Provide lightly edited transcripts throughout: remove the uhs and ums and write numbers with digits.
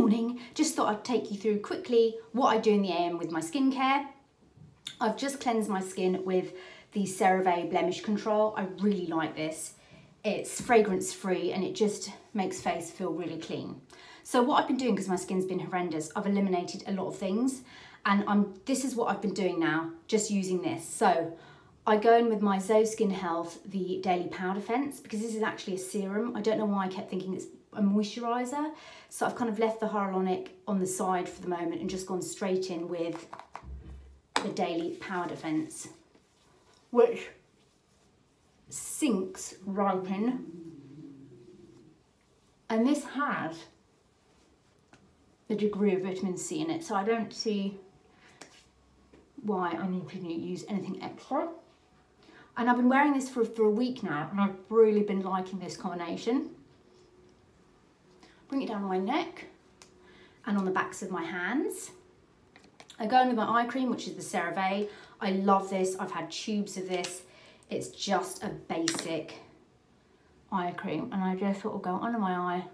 morning. Just thought I'd take you through quickly what I do in the AM with my skincare. I've just cleansed my skin with the Cerave Blemish Control. I really like this. It's fragrance free and it just makes face feel really clean. So what I've been doing, because my skin's been horrendous, I've eliminated a lot of things, and this is what I've been doing now, just using this. So I go in with my Joseon Health, the Daily Powder Fence, because this is actually a serum. I don't know why I kept thinking it's a moisturiser. So I've kind of left the hyaluronic on the side for the moment and just gone straight in with the Daily Powder Fence, which sinks right in. And this has the degree of vitamin C in it, so I don't see why I need to use anything extra. And I've been wearing this for a week now, and I've really been liking this combination. Bring it down my neck and on the backs of my hands. I go in with my eye cream, which is the Cerave. I love this. I've had tubes of this. It's just a basic eye cream, and I just sort of go under my eye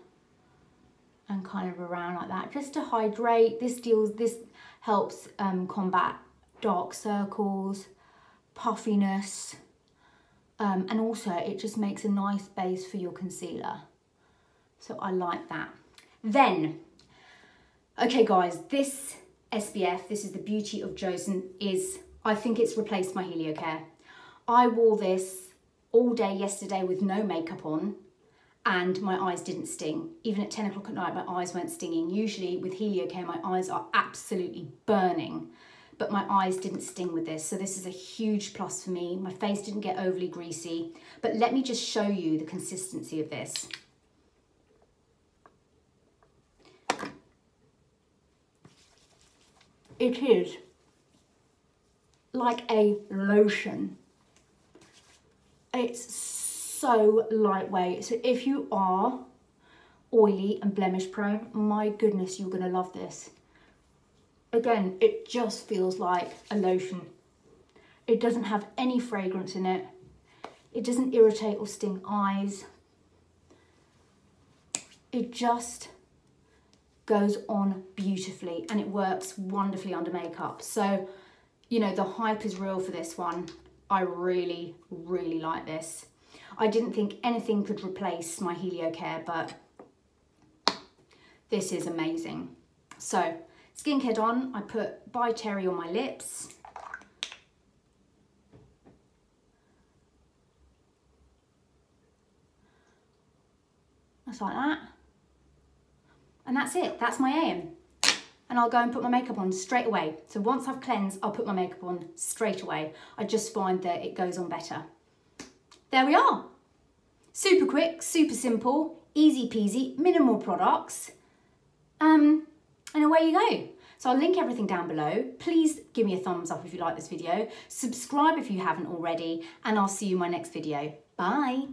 and kind of around like that, just to hydrate. This helps combat dark circles, puffiness, and also it just makes a nice base for your concealer. So I like that. Then, okay guys, this SPF, this is the Beauty of Joseon, I think it's replaced my Helio Care. I wore this all day yesterday with no makeup on, and my eyes didn't sting. Even at 10 o'clock at night, my eyes weren't stinging. Usually with Helio Care, my eyes are absolutely burning, but my eyes didn't sting with this. So this is a huge plus for me. My face didn't get overly greasy, but let me just show you the consistency of this. It is like a lotion. It's so lightweight. So if you are oily and blemish prone, my goodness, you're gonna love this. Again, it just feels like a lotion. It doesn't have any fragrance in it. It doesn't irritate or sting eyes. It just goes on beautifully, and it works wonderfully under makeup. So, you know, the hype is real for this one. I really, really like this. I didn't think anything could replace my Helio Care, but this is amazing. So, skincare done. I put By Terry on my lips. Just like that. And that's it, that's my AM. And I'll go and put my makeup on straight away. So once I've cleansed, I'll put my makeup on straight away. I just find that it goes on better. There we are. Super quick, super simple, easy peasy, minimal products. And away you go. So I'll link everything down below. Please give me a thumbs up if you like this video. Subscribe if you haven't already, and I'll see you in my next video. Bye.